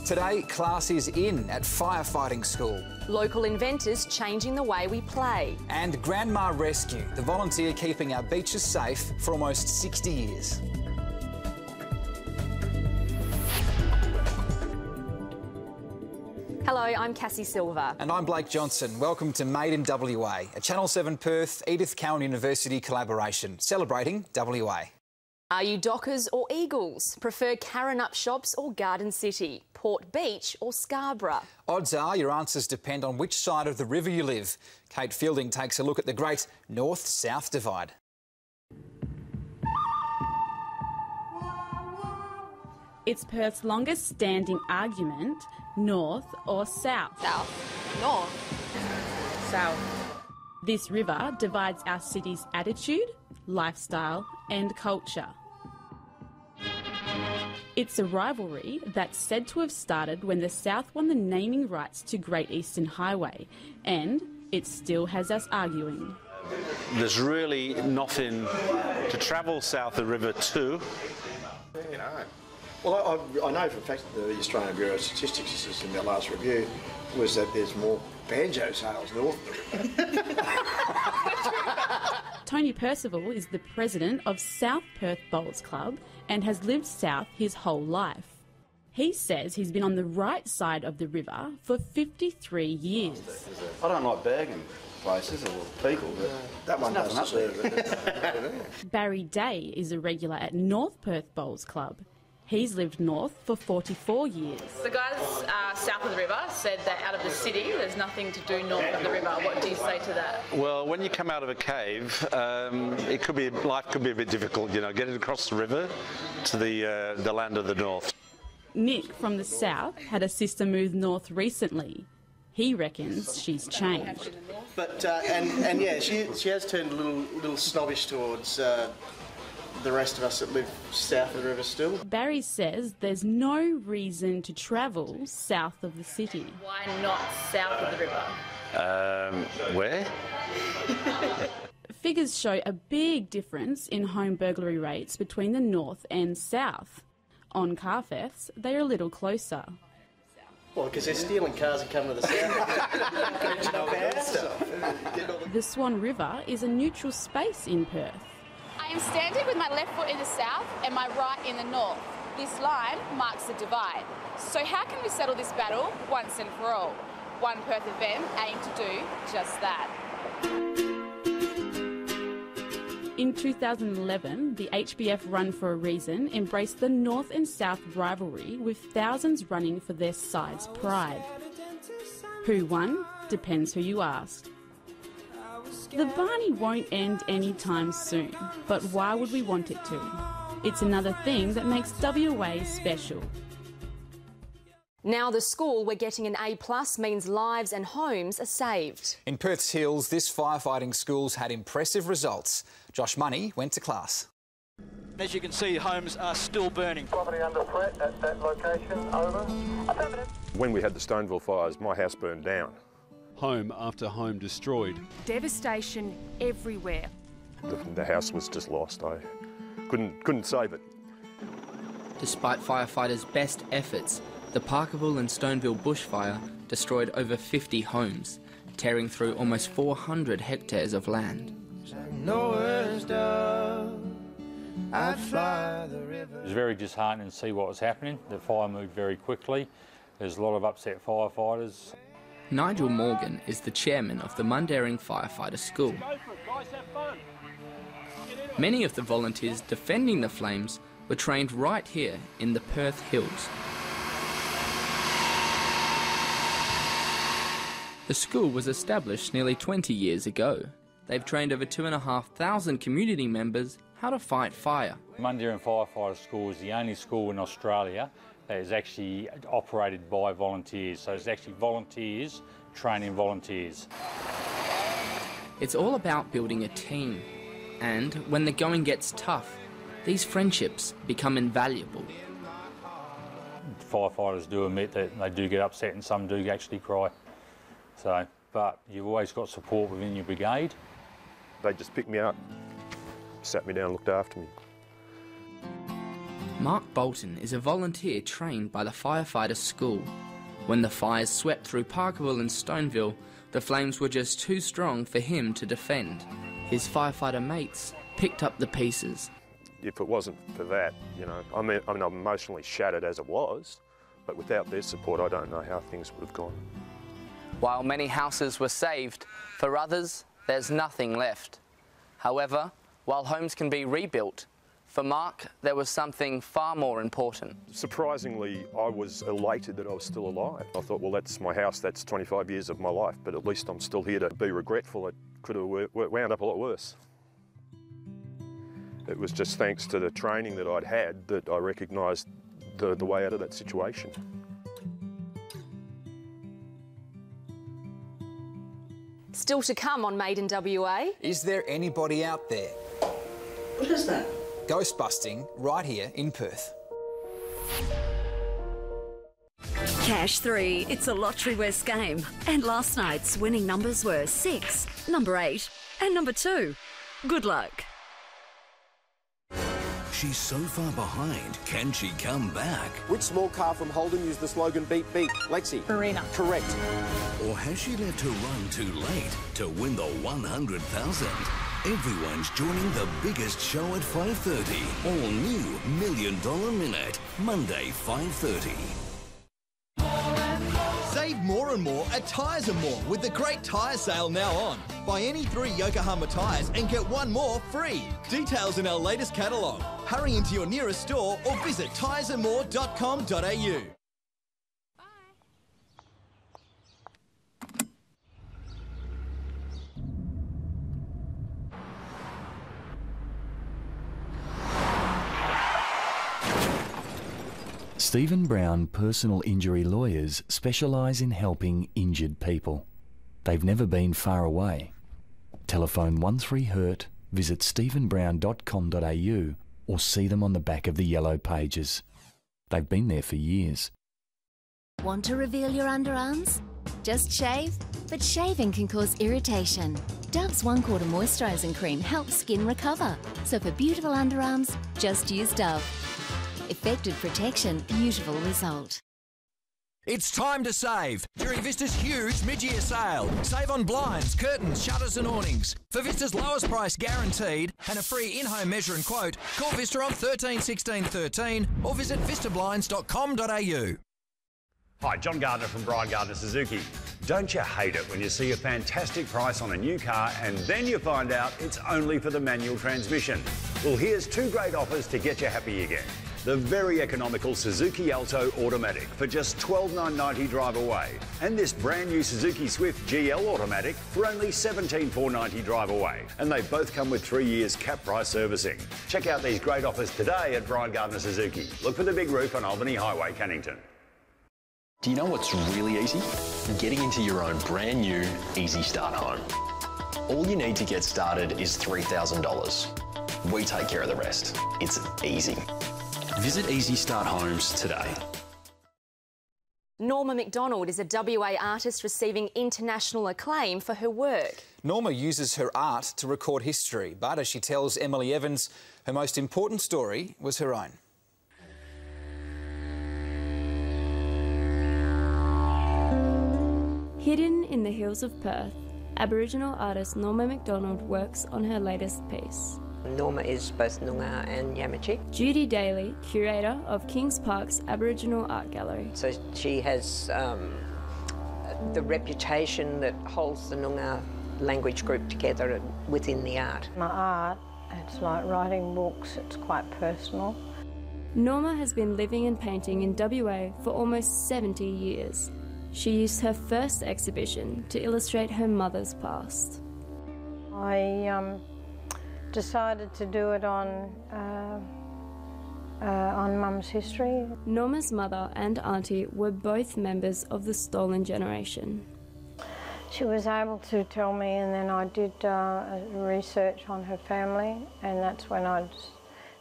Today, class is in at firefighting school. Local inventors changing the way we play. And Grandma Rescue, the volunteer keeping our beaches safe for almost 60 years. Hello, I'm Cassie Silver. And I'm Blake Johnson. Welcome to Made in WA, a Channel 7 Perth Edith Cowan University collaboration celebrating WA. Are you Dockers or Eagles? Prefer Karrinyup Shops or Garden City? Port Beach or Scarborough? Odds are your answers depend on which side of the river you live. Kate Fielding takes a look at the great North-South divide. It's Perth's longest standing argument, north or south? South. North. South. This river divides our city's attitude, lifestyle and culture. It's a rivalry that's said to have started when the South won the naming rights to Great Eastern Highway, and it still has us arguing. There's really nothing to travel south of the river to. You know. Well, I know for a fact that the Australian Bureau of Statistics says in their last review was that there's more banjo sales north of the river. Tony Percival is the president of South Perth Bowls Club and has lived south his whole life. He says he's been on the right side of the river for 53 years. I don't like bagging places or people, but that one doesn't serve it. Barry Day is a regular at North Perth Bowls Club. He's lived north for 44 years. The guys south of the river said that out of the city there's nothing to do north of the river. What do you say to that? Well, when you come out of a cave, life could be a bit difficult, you know, getting across the river to the land of the north. Nick from the south had a sister move north recently. He reckons she's changed. But and yeah, she has turned a little snobbish towards the rest of us that live south of the river still. Barry says there's no reason to travel south of the city. Why not south of the river? Where? Figures show a big difference in home burglary rates between the north and south. On car thefts, they're a little closer. Well, because they're stealing cars and coming to the south. The Swan River is a neutral space in Perth. I am standing with my left foot in the south and my right in the north. This line marks the divide. So how can we settle this battle once and for all? One Perth event aimed to do just that. In 2011, the HBF Run for a Reason embraced the North and South rivalry with thousands running for their side's pride. Who won? Depends who you ask. The Barney won't end anytime soon, but why would we want it to? It's another thing that makes WA special. Now the school where getting an A+ means lives and homes are saved. In Perth's Hills, this firefighting school's had impressive results. Josh Money went to class. As you can see, homes are still burning. Property under threat at that location, over. When we had the Stoneville fires, my house burned down. Home after home destroyed. Devastation everywhere. The house was just lost. I couldn't save it. Despite firefighters' best efforts, the Parkerville and Stoneville bushfire destroyed over 50 homes, tearing through almost 400 hectares of land. It was very disheartening to see what was happening. The fire moved very quickly. There's a lot of upset firefighters. Nigel Morgan is the chairman of the Mundaring Firefighter School. Many of the volunteers defending the flames were trained right here in the Perth Hills. The school was established nearly 20 years ago. They've trained over 2,500 community members how to fight fire. Mundaring Firefighter School is the only school in Australia that is actually operated by volunteers. So it's actually volunteers training volunteers. It's all about building a team. And when the going gets tough, these friendships become invaluable. Firefighters do admit that they do get upset and some do actually cry. So, but you've always got support within your brigade. They just picked me up, sat me down, looked after me. Mark Bolton is a volunteer trained by the firefighter school. When the fires swept through Parkerville and Stoneville, the flames were just too strong for him to defend. His firefighter mates picked up the pieces. If it wasn't for that, you know, I mean, I'm emotionally shattered as it was, but without their support, I don't know how things would have gone. While many houses were saved, for others, there's nothing left. However, while homes can be rebuilt, for Mark, there was something far more important. Surprisingly, I was elated that I was still alive. I thought, well, that's my house, that's 25 years of my life, but at least I'm still here to be regretful. It could have wound up a lot worse. It was just thanks to the training that I'd had that I recognised the way out of that situation. Still to come on Made in WA. Is there anybody out there? What is that? Ghost busting right here in Perth. Cash 3, it's a Lotterywest game. And last night's winning numbers were 6, number 8 and number 2. Good luck. She's so far behind, can she come back? Which small car from Holden used the slogan beep beep? Lexi. Arena. Correct. Or has she left her run too late to win the 100,000? Everyone's joining the biggest show at 5:30. All new $1 Million Minute, Monday 5:30. Save more and more at Tyres & More with the great tyre sale now on. Buy any 3 Yokohama tyres and get 1 more free. Details in our latest catalogue. Hurry into your nearest store or visit tyresandmore.com.au. Stephen Brown Personal Injury Lawyers specialise in helping injured people. They've never been far away. Telephone 13HURT, visit stephenbrown.com.au or see them on the back of the yellow pages. They've been there for years. Want to reveal your underarms? Just shave? But shaving can cause irritation. Dove's 1 quarter moisturising cream helps skin recover. So for beautiful underarms, just use Dove. Effective protection, beautiful result. It's time to save during Vista's huge mid-year sale. Save on blinds, curtains, shutters and awnings. For Vista's lowest price guaranteed and a free in-home measure and quote, call Vista on 13 16 13 or visit vistablinds.com.au. Hi, John Gardner from Brian Gardner Suzuki. Don't you hate it when you see a fantastic price on a new car and then you find out it's only for the manual transmission? Well, here's 2 great offers to get you happy again. The very economical Suzuki Alto Automatic for just $12,990 drive away, and this brand new Suzuki Swift GL Automatic for only $17,490 drive away. And they both come with 3 years cap price servicing. Check out these great offers today at Brian Gardner Suzuki. Look for the big roof on Albany Highway, Cannington. Do you know what's really easy? Getting into your own brand new Easy Start home. All you need to get started is $3,000. We take care of the rest. It's easy. Visit Easy Start Homes today. Norma MacDonald is a WA artist receiving international acclaim for her work. Norma uses her art to record history, but as she tells Emily Evans, her most important story was her own. Hidden in the hills of Perth, Aboriginal artist Norma MacDonald works on her latest piece. Norma is both Noongar and Yamaji. Judy Daly, curator of Kings Park's Aboriginal Art Gallery. So she has the reputation that holds the Noongar language group together within the art. My art, it's like writing books, it's quite personal. Norma has been living and painting in WA for almost 70 years. She used her first exhibition to illustrate her mother's past. I decided to do it on Mum's history. Norma's mother and auntie were both members of the Stolen generation. She was able to tell me, and then I did research on her family, and that's when I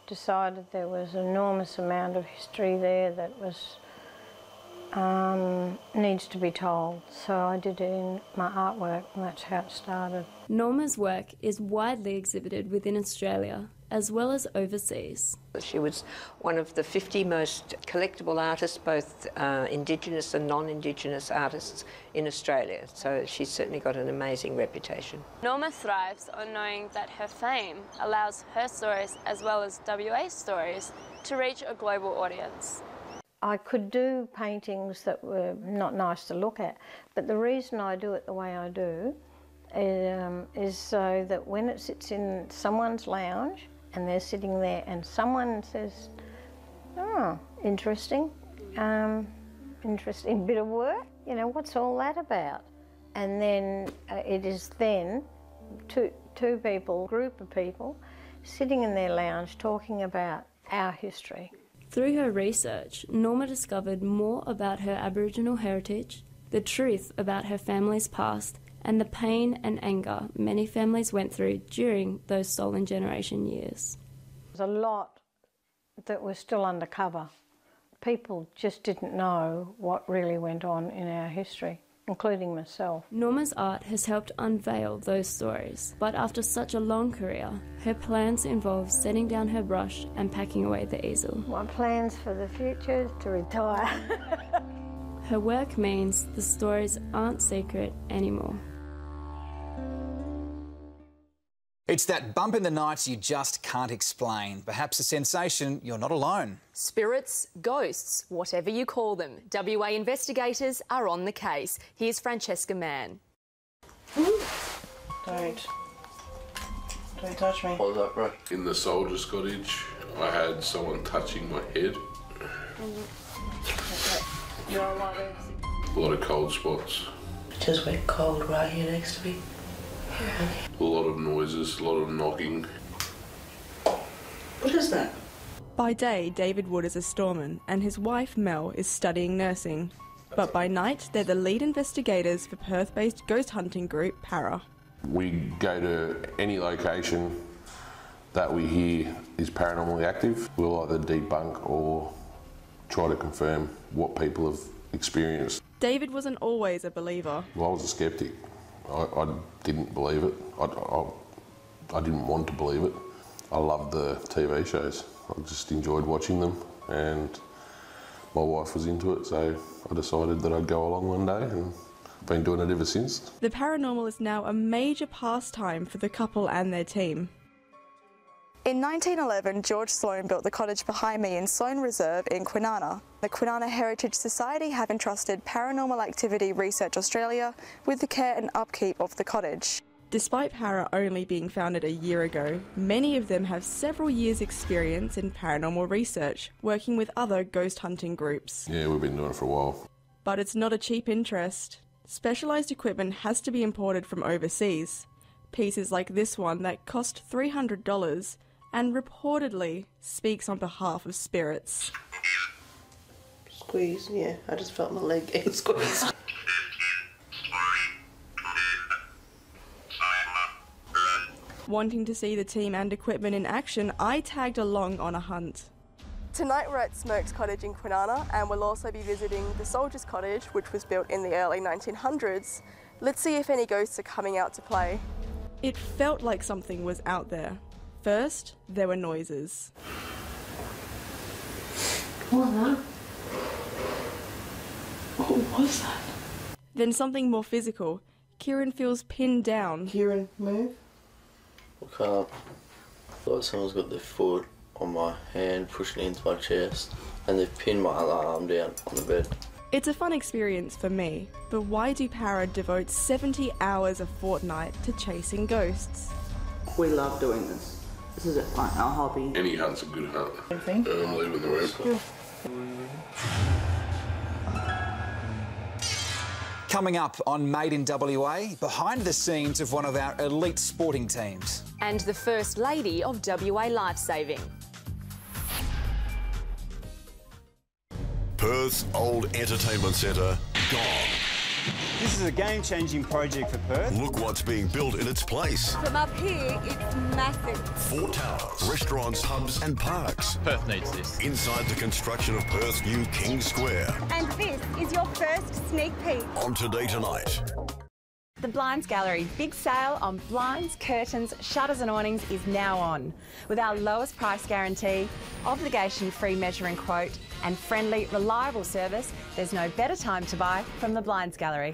decided there was an enormous amount of history there that was needs to be told. So I did it in my artwork, and that's how it started. Norma's work is widely exhibited within Australia, as well as overseas. She was one of the 50 most collectible artists, both Indigenous and non-Indigenous artists in Australia, so she's certainly got an amazing reputation. Norma thrives on knowing that her fame allows her stories, as well as WA stories, to reach a global audience. I could do paintings that were not nice to look at, but the reason I do it the way I do is so that when it sits in someone's lounge and they're sitting there and someone says, oh, interesting bit of work, you know, what's all that about? And then it is then two people, group of people, sitting in their lounge talking about our history. Through her research, Norma discovered more about her Aboriginal heritage, the truth about her family's past, and the pain and anger many families went through during those stolen generation years. There's a lot that was still undercover. People just didn't know what really went on in our history, including myself. Norma's art has helped unveil those stories, but after such a long career, her plans involve setting down her brush and packing away the easel. My plans for the future is to retire. Her work means the stories aren't secret anymore. It's that bump in the night you just can't explain. Perhaps a sensation you're not alone. Spirits, ghosts, whatever you call them, WA investigators are on the case. Here's Francesca Mann. Don't touch me. What was that, bro? In the soldier's cottage, I had someone touching my head. A lot of cold spots. It just went cold right here next to me. A lot of noises, a lot of knocking. What is that? By day, David Wood is a storeman and his wife Mel is studying nursing. But by night, they're the lead investigators for Perth-based ghost hunting group Para. We go to any location that we hear is paranormally active. We'll either debunk or try to confirm what people have experienced. David wasn't always a believer. Well, I was a skeptic. I didn't believe it. I didn't want to believe it. I loved the TV shows. I just enjoyed watching them, and my wife was into it, so I decided that I'd go along one day, and I've been doing it ever since. The paranormal is now a major pastime for the couple and their team. In 1911, George Sloan built the cottage behind me in Sloan Reserve in Kwinana. The Kwinana Heritage Society have entrusted Paranormal Activity Research Australia with the care and upkeep of the cottage. Despite Para only being founded a year ago, many of them have several years' experience in paranormal research, working with other ghost hunting groups. Yeah, we've been doing it for a while. But it's not a cheap interest. Specialised equipment has to be imported from overseas. Pieces like this one that cost $300 and reportedly speaks on behalf of spirits. Squeeze, yeah, I just felt my leg getting squeezed. Wanting to see the team and equipment in action, I tagged along on a hunt. Tonight we're at Smoke's Cottage in Kwinana, and we'll also be visiting the Soldier's Cottage, which was built in the early 1900s. Let's see if any ghosts are coming out to play. It felt like something was out there. First, there were noises. What was that? Then something more physical. Kieran feels pinned down. Kieran, move. I can't. Like someone's got their foot on my hand, pushing it into my chest, and they've pinned my other arm down on the bed. It's a fun experience for me, but why do Para devote 70 hours a fortnight to chasing ghosts? We love doing this. This is like our hobby. Any hunt's a good hunt. Anything? I'm leaving the room. Coming up on Made in WA, behind the scenes of one of our elite sporting teams. And the First Lady of WA Lifesaving. Perth's old entertainment centre, gone. This is a game-changing project for Perth. Look what's being built in its place. From up here, it's massive. 4 towers, restaurants, pubs and parks. Perth needs this. Inside the construction of Perth's new King Square. And this is your first sneak peek. On Today Tonight. The Blinds Gallery big sale on blinds, curtains, shutters and awnings is now on. With our lowest price guarantee, obligation-free measure and quote and friendly, reliable service, there's no better time to buy from the Blinds Gallery.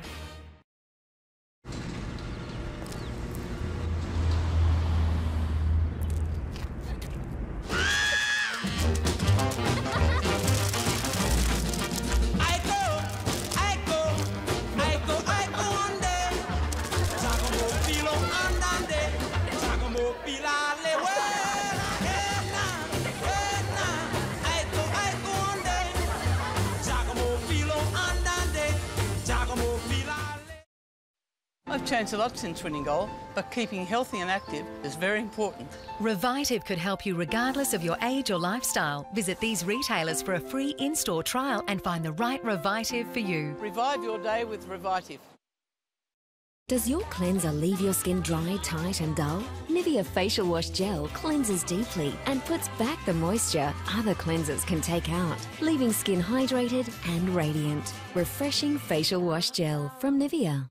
I've changed a lot since winning gold, but keeping healthy and active is very important. Revitive could help you regardless of your age or lifestyle. Visit these retailers for a free in-store trial and find the right Revitive for you. Revive your day with Revitive. Does your cleanser leave your skin dry, tight and dull? Nivea Facial Wash Gel cleanses deeply and puts back the moisture other cleansers can take out, leaving skin hydrated and radiant. Refreshing Facial Wash Gel from Nivea.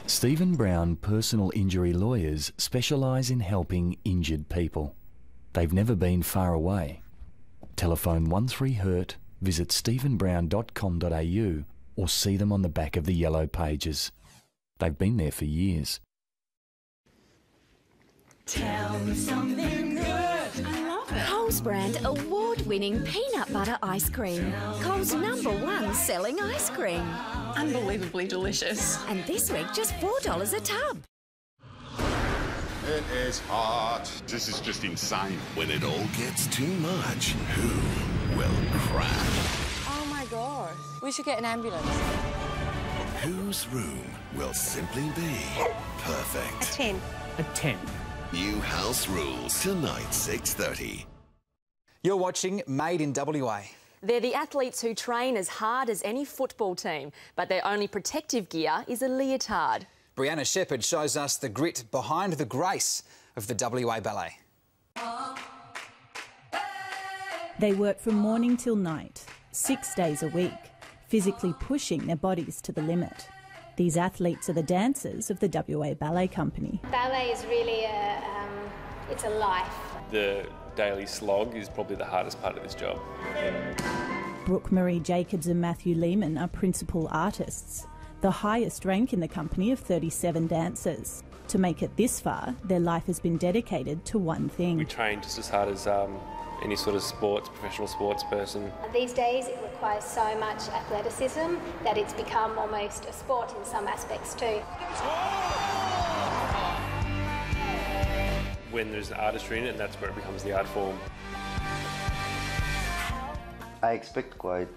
Stephen Brown Personal Injury Lawyers specialise in helping injured people. They've never been far away. Telephone 13HURT, visit stephenbrown.com.au or see them on the back of the yellow pages. They've been there for years. Tell me something good. I love it. Coles brand award-winning peanut butter ice cream. Coles #1 selling ice cream. Unbelievably delicious. And this week just $4 a tub. It is hot. This is just insane. When it all gets too much, who will crack? Oh my God. We should get an ambulance. Whose room will simply be perfect? A 10. A 10. New House Rules, tonight, 6:30. You're watching Made in WA. They're the athletes who train as hard as any football team, but their only protective gear is a leotard. Brianna Shepherd shows us the grit behind the grace of the WA Ballet. They work from morning till night, 6 days a week, physically pushing their bodies to the limit. These athletes are the dancers of the WA Ballet Company. Ballet is really it's a life. The daily slog is probably the hardest part of this job. Brooke Marie Jacobs and Matthew Lehman are principal artists, the highest rank in the company of 37 dancers. To make it this far, their life has been dedicated to one thing. We train just as hard as any sort of professional sports person. These days it requires so much athleticism that it's become almost a sport in some aspects too. When there's an artistry in it, and that's where it becomes the art form. I expect quite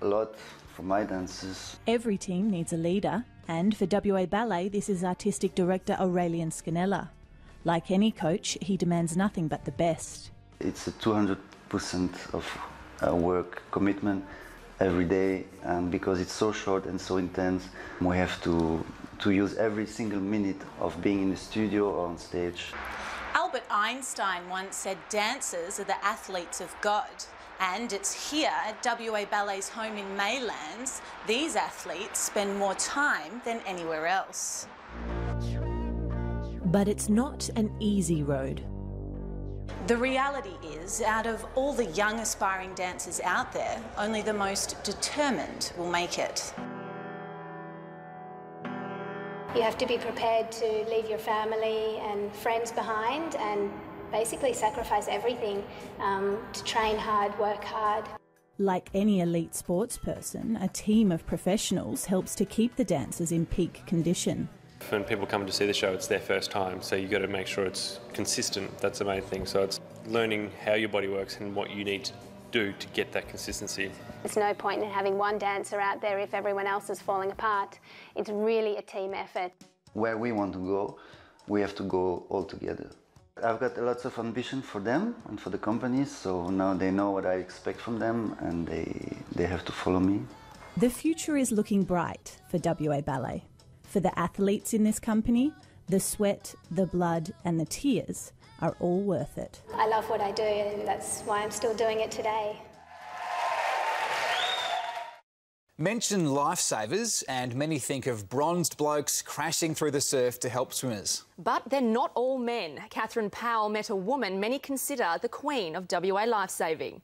a lot from my dancers. Every team needs a leader, and for WA Ballet, this is artistic director Aurelian Scanella. Like any coach, he demands nothing but the best. It's a 200% of work commitment every day, and because it's so short and so intense, we have to use every single minute of being in the studio or on stage. Albert Einstein once said dancers are the athletes of God. And it's here at WA Ballet's home in Maylands, these athletes spend more time than anywhere else. But it's not an easy road. The reality is, out of all the young aspiring dancers out there, only the most determined will make it. You have to be prepared to leave your family and friends behind and basically sacrifice everything to train hard, work hard. Like any elite sports person, a team of professionals helps to keep the dancers in peak condition. When people come to see the show, it's their first time, so you've got to make sure it's consistent. That's the main thing. So it's learning how your body works and what you need to do to get that consistency. There's no point in having one dancer out there if everyone else is falling apart. It's really a team effort. Where we want to go, we have to go all together. I've got lots of ambition for them and for the companies, so now they know what I expect from them and they have to follow me. The future is looking bright for WA Ballet. For the athletes in this company, The sweat, the blood and the tears are all worth it. I love what I do, and that's why I'm still doing it today. Mention lifesavers and many think of bronzed blokes crashing through the surf to help swimmers. But they're not all men. Catherine Powell met a woman many consider the queen of WA lifesaving.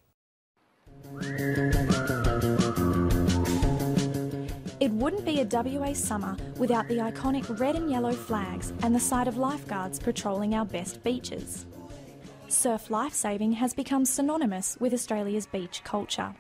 It wouldn't be a WA summer without the iconic red and yellow flags and the sight of lifeguards patrolling our best beaches. Surf lifesaving has become synonymous with Australia's beach culture.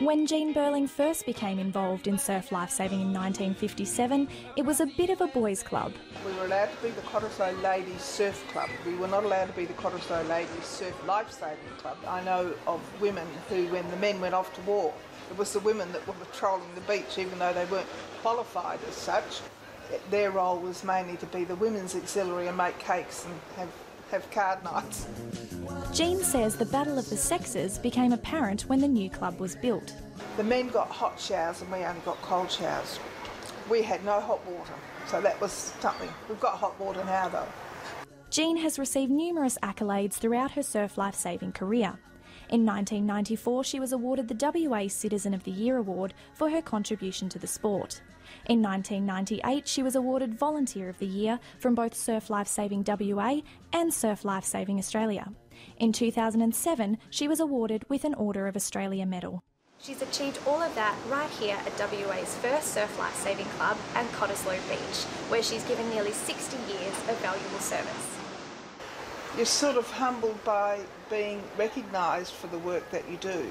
When Jean Burling first became involved in surf lifesaving in 1957, it was a bit of a boys' club. We were allowed to be the Cottesloe Ladies Surf Club. We were not allowed to be the Cottesloe Ladies Surf Lifesaving Club. I know of women who, when the men went off to war, it was the women that were patrolling the beach, even though they weren't qualified as such. Their role was mainly to be the women's auxiliary and make cakes and have card nights. Jean says the battle of the sexes became apparent when the new club was built. The men got hot showers and we only got cold showers. We had no hot water, so that was something. We've got hot water now though. Jean has received numerous accolades throughout her surf lifesaving career. In 1994, she was awarded the WA Citizen of the Year Award for her contribution to the sport. In 1998, she was awarded Volunteer of the Year from both Surf Lifesaving WA and Surf Lifesaving Australia. In 2007, she was awarded with an Order of Australia medal. She's achieved all of that right here at WA's first Surf Lifesaving Club and Cottesloe Beach, where she's given nearly 60 years of valuable service. You're sort of humbled by being recognised for the work that you do.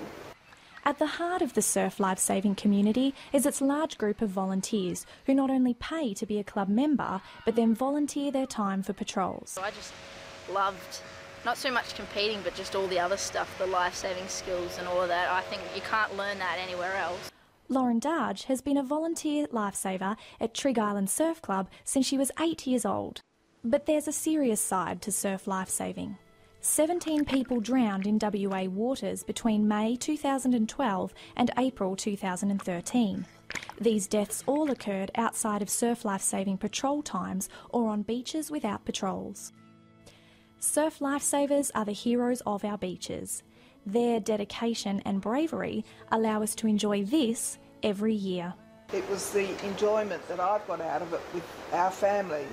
At the heart of the surf lifesaving community is its large group of volunteers who not only pay to be a club member, but then volunteer their time for patrols. I just loved not so much competing, but just all the other stuff, the life-saving skills and all of that. I think you can't learn that anywhere else. Lauren Darge has been a volunteer lifesaver at Trig Island Surf Club since she was 8 years old. But there's a serious side to surf lifesaving. 17 people drowned in WA waters between May 2012 and April 2013. These deaths all occurred outside of surf lifesaving patrol times or on beaches without patrols. Surf lifesavers are the heroes of our beaches. Their dedication and bravery allow us to enjoy this every year. It was the enjoyment that I've got out of it with our family,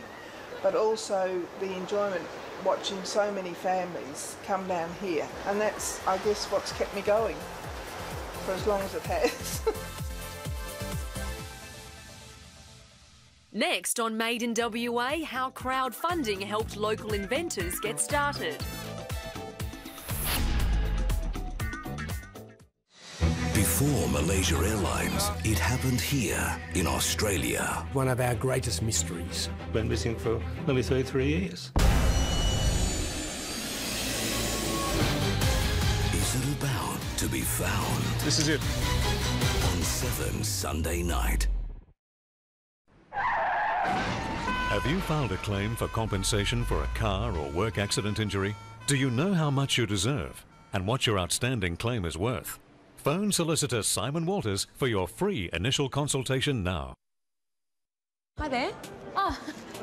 but also the enjoyment watching so many families come down here. And that's, I guess, what's kept me going for as long as it has. Next on Made in WA, how crowdfunding helped local inventors get started. Before Malaysia Airlines, it happened here in Australia. One of our greatest mysteries. Been missing for nearly 33 years. Is it about to be found? This is it. On 7 Sunday night. Have you filed a claim for compensation for a car or work accident injury? Do you know how much you deserve and what your outstanding claim is worth? Phone solicitor Simon Walters for your free initial consultation now. Hi there. Oh,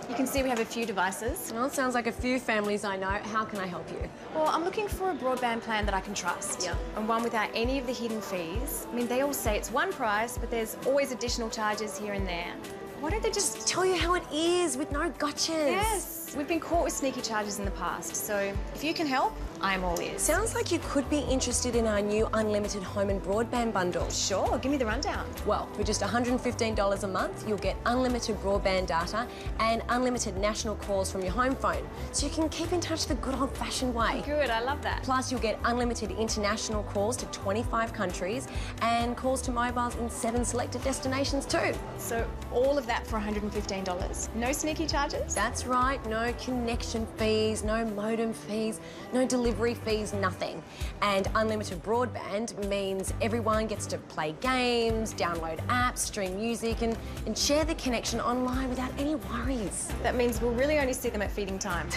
you can see we have a few devices. Well, it sounds like a few families I know. How can I help you? Well, I'm looking for a broadband plan that I can trust. Yeah. And one without any of the hidden fees. I mean, they all say it's one price, but there's always additional charges here and there. Why don't they just tell you how it is with no gotchas? Yes. We've been caught with sneaky charges in the past, so if you can help, I'm all ears. Sounds like you could be interested in our new unlimited home and broadband bundle. Sure, give me the rundown. Well, for just $115 a month, you'll get unlimited broadband data and unlimited national calls from your home phone, so you can keep in touch the good old-fashioned way. Good, I love that. Plus, you'll get unlimited international calls to 25 countries and calls to mobiles in 7 selected destinations too. So all of that for $115? No sneaky charges? That's right, no no connection fees, no modem fees, no delivery fees, nothing. And unlimited broadband means everyone gets to play games, download apps, stream music and share the connection online without any worries. That means we'll really only see them at feeding time.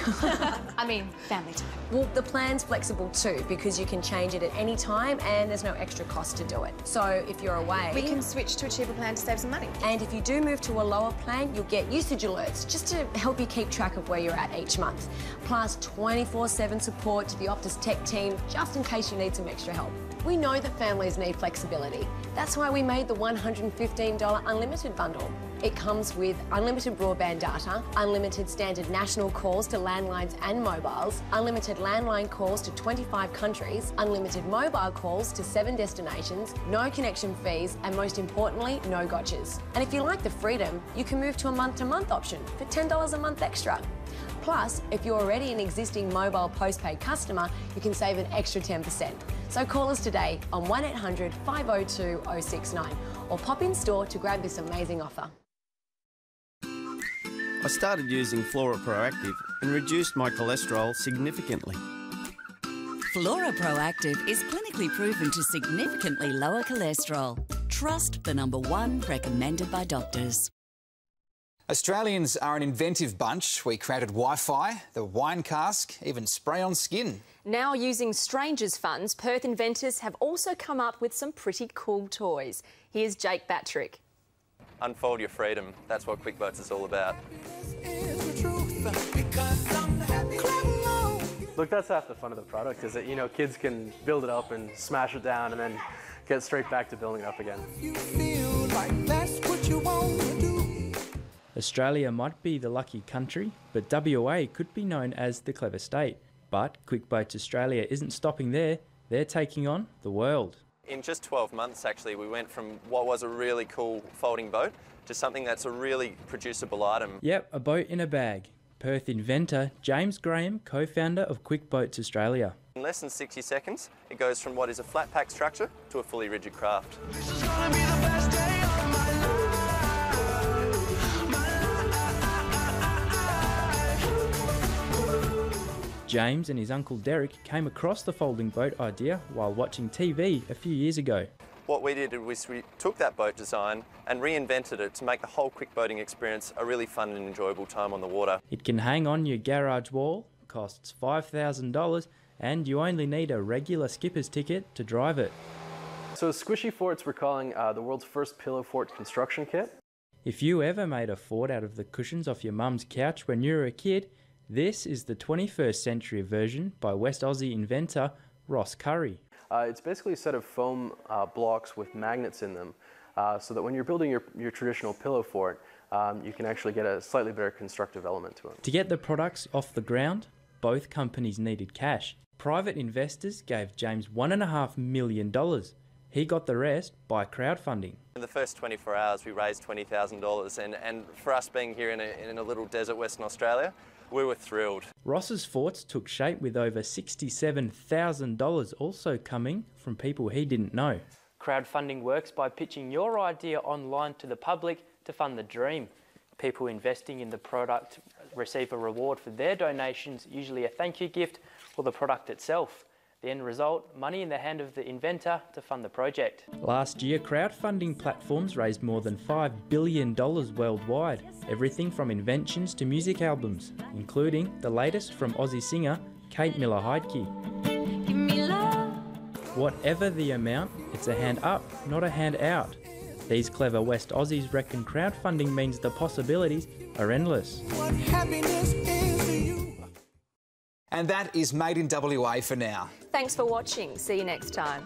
I mean, family time. Well, the plan's flexible too because you can change it at any time and there's no extra cost to do it. So if you're away... We can switch to a cheaper plan to save some money. And if you do move to a lower plan, you'll get usage alerts just to help you keep track of where you're at each month. Plus 24/7 support to the Optus tech team just in case you need some extra help. We know that families need flexibility. That's why we made the $115 unlimited bundle. It comes with unlimited broadband data, unlimited standard national calls to landlines and mobiles, unlimited landline calls to 25 countries, unlimited mobile calls to 7 destinations, no connection fees, and most importantly, no gotchas. And if you like the freedom, you can move to a month-to-month option for $10 a month extra. Plus, if you're already an existing mobile postpaid customer, you can save an extra 10%. So call us today on 1800 502 069 or pop in store to grab this amazing offer. I started using Flora Proactive and reduced my cholesterol significantly. Flora Proactive is clinically proven to significantly lower cholesterol. Trust the #1 recommended by doctors. Australians are an inventive bunch. We created Wi-Fi, the wine cask, even spray on skin. Now using strangers' funds, Perth inventors have also come up with some pretty cool toys. Here's Jake Batrick. Unfold your freedom. That's what QuickBoats is all about. Look, that's half the fun of the product, is that, you know, kids can build it up and smash it down and then get straight back to building it up again. Australia might be the lucky country, but WA could be known as the clever state. But QuickBoats Australia isn't stopping there. They're taking on the world. In just 12 months, actually, we went from what was a really cool folding boat to something that's a really producible item. Yep, a boat in a bag. Perth inventor James Graham, co-founder of QuickBoats Australia. In less than 60 seconds, it goes from what is a flat pack structure to a fully rigid craft. James and his uncle Derek came across the folding boat idea while watching TV a few years ago. What we did was we took that boat design and reinvented it to make the whole quickboating experience a really fun and enjoyable time on the water. It can hang on your garage wall, costs $5,000, and you only need a regular skipper's ticket to drive it. So squishy forts we're calling the world's first pillow fort construction kit. If you ever made a fort out of the cushions off your mum's couch when you were a kid, this is the 21st century version by West Aussie inventor Ross Curry. It's basically a set of foam blocks with magnets in them so that when you're building your traditional pillow fort, you can actually get a slightly better constructive element to it. To get the products off the ground, both companies needed cash. Private investors gave James $1.5 million. He got the rest by crowdfunding. In the first 24 hours, we raised $20,000, and for us being here in a little desert Western Australia, we were thrilled. Ross's forts took shape with over $67,000 also coming from people he didn't know. Crowdfunding works by pitching your idea online to the public to fund the dream. People investing in the product receive a reward for their donations, usually a thank you gift or the product itself. The end result, money in the hand of the inventor to fund the project. Last year, crowdfunding platforms raised more than $5 billion worldwide. Everything from inventions to music albums, including the latest from Aussie singer Kate Miller-Heidke. Whatever the amount, it's a hand up, not a hand out. These clever West Aussies reckon crowdfunding means the possibilities are endless. And that is Made in WA for now. Thanks for watching. See you next time.